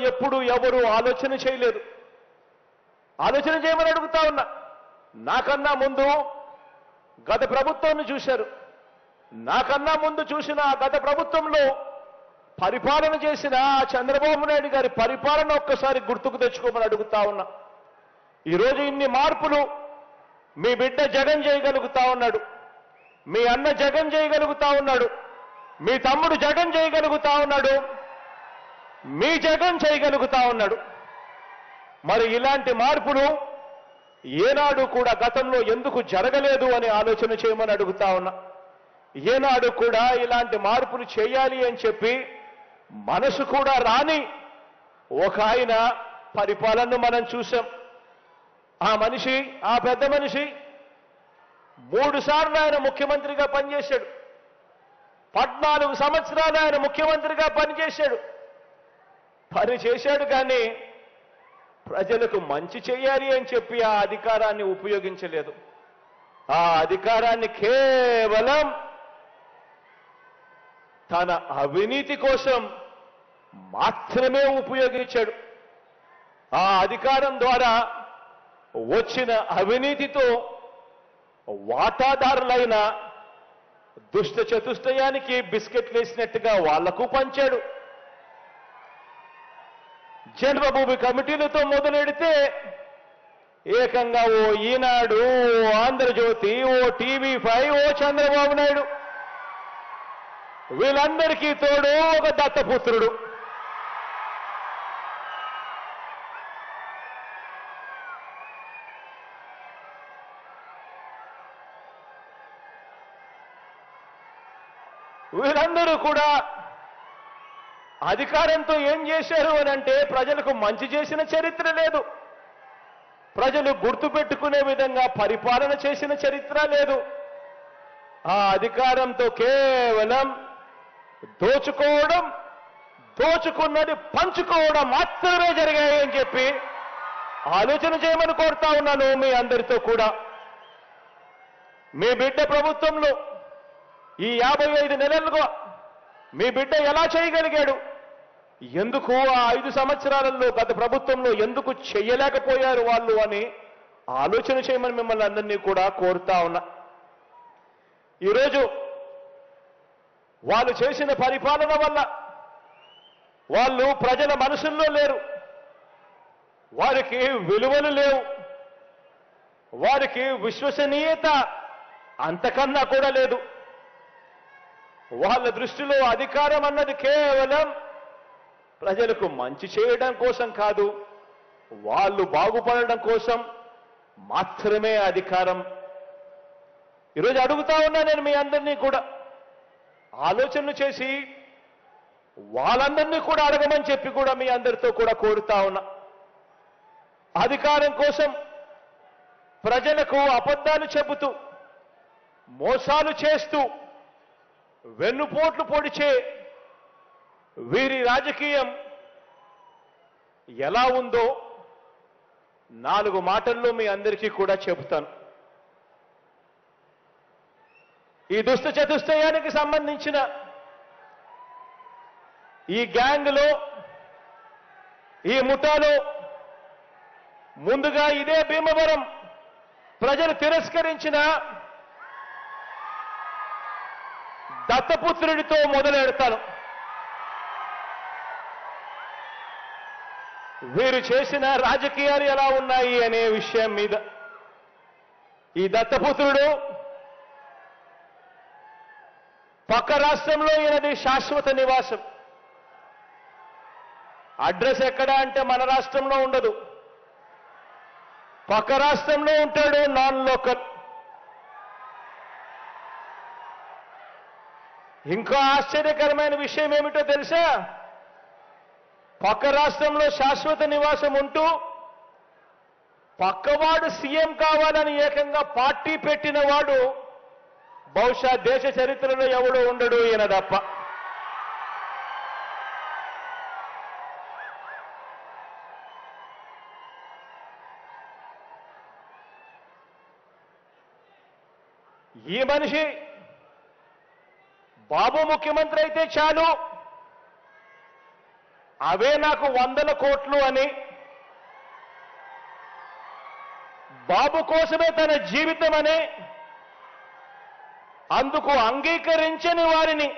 ఎప్పుడు ఎవరు ఆలోచన చేయలేదు. ఆలోచన చేయమని అడుగుతా ఉన్నా. నాకన్నా ముందు గత ప్రభుత్వాన్ని చూశారు. నాకన్నా ముందు చూసిన ఆ గత ప్రభుత్వంలో పరిపాలన చేసిన ఆ చంద్రబాబు నాయుడు గారి పరిపాలన ఒక్కసారి గుర్తుకు తెచ్చుకోమని అడుగుతా ఉన్నా. ఈరోజు ఇన్ని మార్పులు మీ బిడ్డ జగన్ చేయగలుగుతా ఉన్నాడు, మీ అన్న జగన్ చేయగలుగుతా ఉన్నాడు, మీ తమ్ముడు జగన్ చేయగలుగుతా ఉన్నాడు, మీ జగన్ చేయగలుగుతా ఉన్నాడు. మరి ఇలాంటి మార్పులు ఏనాడు కూడా గతంలో ఎందుకు జరగలేదు అని ఆలోచన చేయమని అడుగుతా ఉన్నా. ఏనాడు కూడా ఇలాంటి మార్పులు చేయాలి అని చెప్పి మనసు కూడా రాని ఒక ఆయన పరిపాలనను మనం చూశాం. ఆ మనిషి, ఆ పెద్ద మనిషి 3 సార్లు ఆయన ముఖ్యమంత్రిగా పనిచేశాడు. 14 సంవత్సరాలు ఆయన ముఖ్యమంత్రిగా పనిచేశాడు. పని చేశాడు కానీ ప్రజలకు మంచి చేయాలి అని చెప్పి ఆ అధికారాన్ని ఉపయోగించలేదు. ఆ అధికారాన్ని కేవలం తన అవినీతి కోసం మాత్రమే ఉపయోగించాడు. ఆ అధికారం ద్వారా వచ్చిన అవినీతితో వాటాదారులైన దుష్ట చతుష్టయానికి బిస్కెట్లు వేసినట్టుగా వాళ్లకు పంచాడు. జన్మభూమి కమిటీలతో మొదలెడితే ఏకంగా ఓ ఈనాడు, ఓ ఆంధ్రజ్యోతి, ఓ టీవీ5, ఓ చంద్రబాబు నాయుడు, వీళ్ళందరికీ తోడు ఒక దత్తపుత్రుడు. వీళ్ళందరూ కూడా అధికారంతో ఏం చేశారు అని అంటే ప్రజలకు మంచి చేసిన చరిత్ర లేదు. ప్రజలు గుర్తుపెట్టుకునే విధంగా పరిపాలన చేసిన చరిత్ర లేదు. ఆ అధికారంతో కేవలం దోచుకోవడం, దోచుకున్నది పంచుకోవడం మాత్రమే జరిగాయి అని చెప్పి ఆలోచన చేయమని కోరుతా ఉన్నాను మీ అందరితో కూడా. మీ బిడ్డ ప్రభుత్వంలో ఈ 55 నెలలుగా మీ బిడ్డ ఎలా చేయగలిగాడు? ఎందుకు ఆ 5 సంవత్సరాలలో గత ప్రభుత్వంలో ఎందుకు చెయ్యలేకపోయారు వాళ్ళు అని ఆలోచన చేయమని మిమ్మల్ని అందరినీ కూడా కోరుతా ఉన్నా. ఈరోజు వాళ్ళు చేసిన పరిపాలన వల్ల వాళ్ళు ప్రజల మనసుల్లో లేరు. వారికి విలువలు లేవు. వారికి విశ్వసనీయత అంతకన్నా కూడా లేదు. వాళ్ళ దృష్టిలో అధికారం అన్నది కేవలం ప్రజలకు మంచి చేయడం కోసం కాదు, వాళ్ళు బాగుపడడం కోసం మాత్రమే అధికారం. ఈరోజు అడుగుతా ఉన్నా నేను మీ అందరినీ కూడా ఆలోచనలు చేసి వాళ్ళందరినీ కూడా అడగమని చెప్పి కూడా మీ అందరితో కూడా కోరుతా ఉన్నా. అధికారం కోసం ప్రజలకు అబద్ధాలు చెబుతూ, మోసాలు చేస్తూ, వెన్నుపోట్లు పొడిచే వీరి రాజకీయం ఎలా ఉందో 4 మాటల్లో మీ అందరికీ కూడా చెబుతాను. ఈ దుష్ట చతుష్టయానికి సంబంధించిన ఈ గ్యాంగ్లో, ఈ ముఠాలో ముందుగా ఇదే భీమవరం ప్రజలు తిరస్కరించిన దత్తపుత్రుడితో మొదలెడతాను. వీరు చేసిన రాజకీయాలు ఎలా ఉన్నాయి అనే విషయం మీద. ఈ దత్తపుత్రుడు పక్క రాష్ట్రంలో ఈయనది శాశ్వత నివాసం. అడ్రస్ ఎక్కడ అంటే మన రాష్ట్రంలో ఉండదు, పక్క రాష్ట్రంలో ఉంటాడు, నాన్ లోకల్. ఇంకా ఆశ్చర్యకరమైన విషయం ఏమిటో తెలుసా? పక్క రాష్ట్రంలో శాశ్వత నివాసం ఉంటూ పక్కవాడు సీఎం కావాలని ఏకంగా పార్టీ పెట్టిన వాడు బహుశా దేశ చరిత్రలో ఎవడో ఉండడు, ఈయన తప్ప. ఈ మనిషి బాబు ముఖ్యమంత్రి అయితే చాలు, అవే నాకు 100 కోట్లు అని, బాబు కోసమే తన జీవితం అని, అందుకు అంగీకరించని వారిని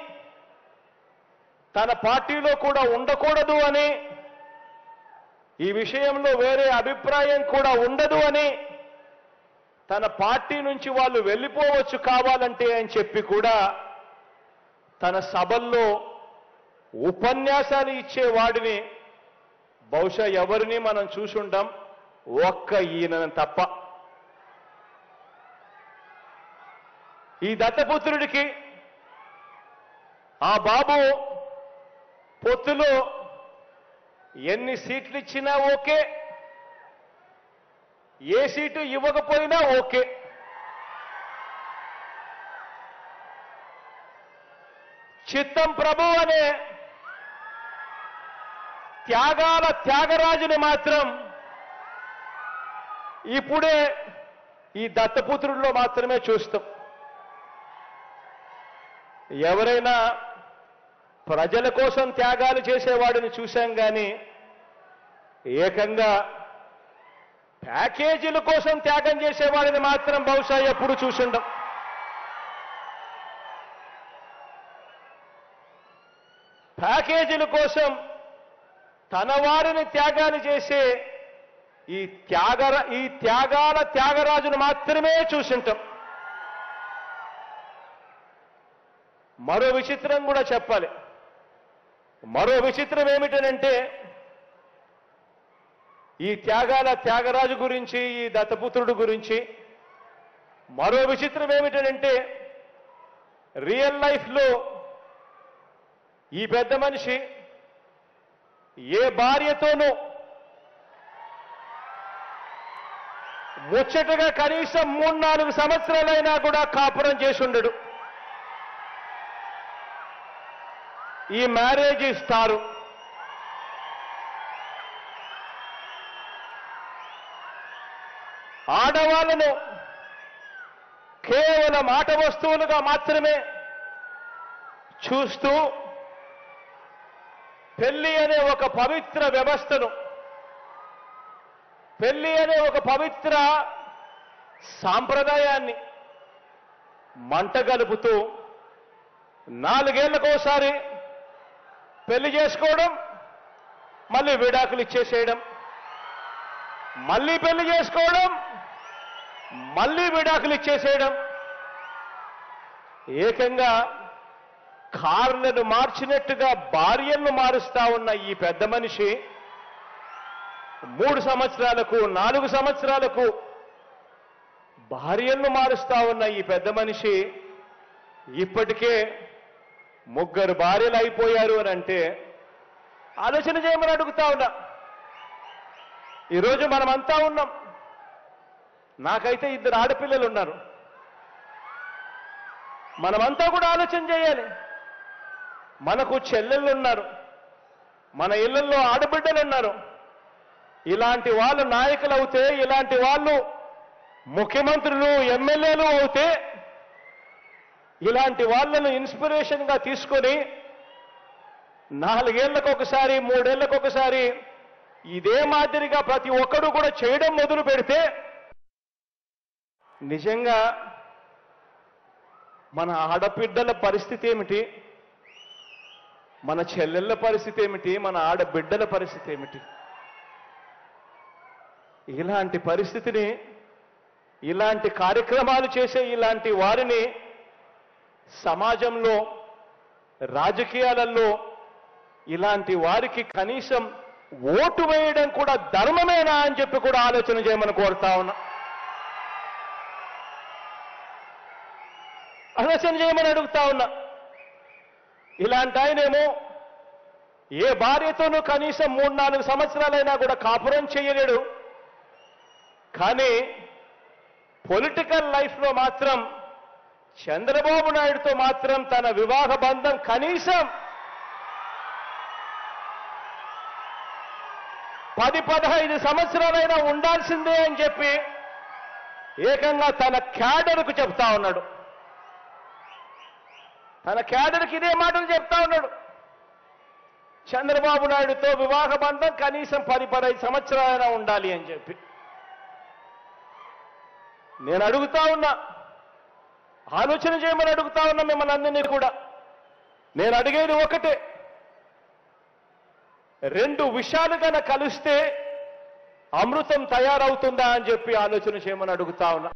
తన పార్టీలో కూడా ఉండకూడదు అని, ఈ విషయంలో వేరే అభిప్రాయం కూడా ఉండదు అని, తన పార్టీ నుంచి వాళ్ళు వెళ్ళిపోవచ్చు కావాలంటే అని చెప్పి కూడా తన సభల్లో ఉపన్యాసాలు ఇచ్చేవాడిని బహుశా ఎవరిని మనం చూసుంటాం, ఒక్క ఈయన తప్ప. ఈ దత్తపుత్రుడికి ఆ బాబు పొత్తులో ఎన్ని సీట్లు ఇచ్చినా ఓకే, ఏ సీటు ఇవ్వకపోయినా ఓకే. చిత్తం ప్రభు అనే త్యాగాల త్యాగరాజుని మాత్రం ఇప్పుడే ఈ దత్తపుత్రుల్లో మాత్రమే చూస్తాం. ఎవరైనా ప్రజల కోసం త్యాగాలు చేసేవాడిని చూశాం కానీ ఏకంగా ప్యాకేజీల కోసం త్యాగం చేసేవాడిని మాత్రం బహుశా ఎప్పుడు చూసుండం. ప్యాకేజీల కోసం తన వారిని త్యాగాలు చేసే ఈ త్యాగాల త్యాగరాజును మాత్రమే చూసుంటాం. మరో విచిత్రం కూడా చెప్పాలి. మరో విచిత్రం ఏమిటనంటే ఈ త్యాగాల త్యాగరాజు గురించి, ఈ దత్తపుత్రుడు గురించి మరో విచిత్రం ఏమిటనంటే రియల్ లైఫ్లో ఈ పెద్ద మనిషి ఏ భార్యతోనూ ముచ్చటగా కనీసం 3-4 సంవత్సరాలైనా కూడా కాపురం చేసి ఉండడు. ఈ మ్యారేజ్ స్టారు ఆడవాళ్లను కేవలం ఆట వస్తువులుగా మాత్రమే చూస్తూ పెళ్లి అనే ఒక పవిత్ర వ్యవస్థను, పెళ్లి అనే ఒక పవిత్ర సాంప్రదాయాన్ని మంటగలుపుతూ 4 ఏళ్లకోసారి పెళ్లి చేసుకోవడం, మళ్ళీ విడాకులు ఇచ్చేసేయడం, మళ్ళీ పెళ్లి చేసుకోవడం, మళ్ళీ విడాకులు ఇచ్చేసేయడం, ఏకంగా కార్లను మార్చినట్టుగా భార్యలను మారుస్తా ఉన్న ఈ పెద్ద మనిషి 3 సంవత్సరాలకు 4 సంవత్సరాలకు భార్యలను మారుస్తా ఉన్న ఈ పెద్ద మనిషి ఇప్పటికే 3 భార్యలు అయిపోయారు అని అంటే ఆలోచన చేయమని అడుగుతా ఉన్నా. ఈరోజు మనమంతా ఉన్నాం. నాకైతే 2 ఆడపిల్లలు ఉన్నారు. మనమంతా కూడా ఆలోచన చేయాలి. మనకు చెల్లెళ్ళు ఉన్నారు, మన ఇళ్లలో ఆడబిడ్డలు ఉన్నారు. ఇలాంటి వాళ్ళు నాయకులు అవుతే, ఇలాంటి వాళ్ళు ముఖ్యమంత్రులు, ఎమ్మెల్యేలు అవుతే, ఇలాంటి వాళ్ళను ఇన్స్పిరేషన్గా తీసుకొని 4 ఏళ్లకొకసారి 3 ఏళ్లకొకసారి ఇదే మాదిరిగా ప్రతి ఒక్కడు కూడా చేయడం మొదలు పెడితే నిజంగా మన ఆడబిడ్డల పరిస్థితి ఏమిటి, మన చెల్లెళ్ళ పరిస్థితి ఏమిటి, మన ఆడబిడ్డల పరిస్థితి ఏమిటి? ఇలాంటి పరిస్థితిని, ఇలాంటి కార్యక్రమాలు చేసే ఇలాంటి వారిని సమాజంలో, రాజకీయాలలో ఇలాంటి వారికి కనీసం ఓటు వేయడం కూడా ధర్మమేనా అని చెప్పి కూడా ఆలోచన చేయమని కోరుతా ఉన్నా. ఆలోచన చేయమని అడుగుతా ఉన్నా. ఇలాంటి ఆయనేమో ఏ భార్యతోనూ కనీసం 3-4 సంవత్సరాలైనా కూడా కాపురం చేయలేడు. కానీ పొలిటికల్ లైఫ్లో మాత్రం చంద్రబాబు నాయుడుతో మాత్రం తన వివాహ బంధం కనీసం 10-15 సంవత్సరాలైనా ఉండాల్సిందే అని చెప్పి ఏకంగా తన క్యాడర్కు చెప్తా ఉన్నాడు. తన క్యాడర్కి ఇదే మాటలు చెప్తా ఉన్నాడు. చంద్రబాబు నాయుడుతో వివాహ బంధం కనీసం 10-15 సంవత్సరాలైనా ఉండాలి అని చెప్పి నేను అడుగుతా ఉన్నా. ఆలోచన చేయమని అడుగుతా ఉన్నా మిమ్మల్ని అందరినీ కూడా. నేను అడిగేది ఒకటే, 2 విషయాలు కనుక కలిస్తే అమృతం తయారవుతుందా అని చెప్పి ఆలోచన చేయమని అడుగుతా ఉన్నా.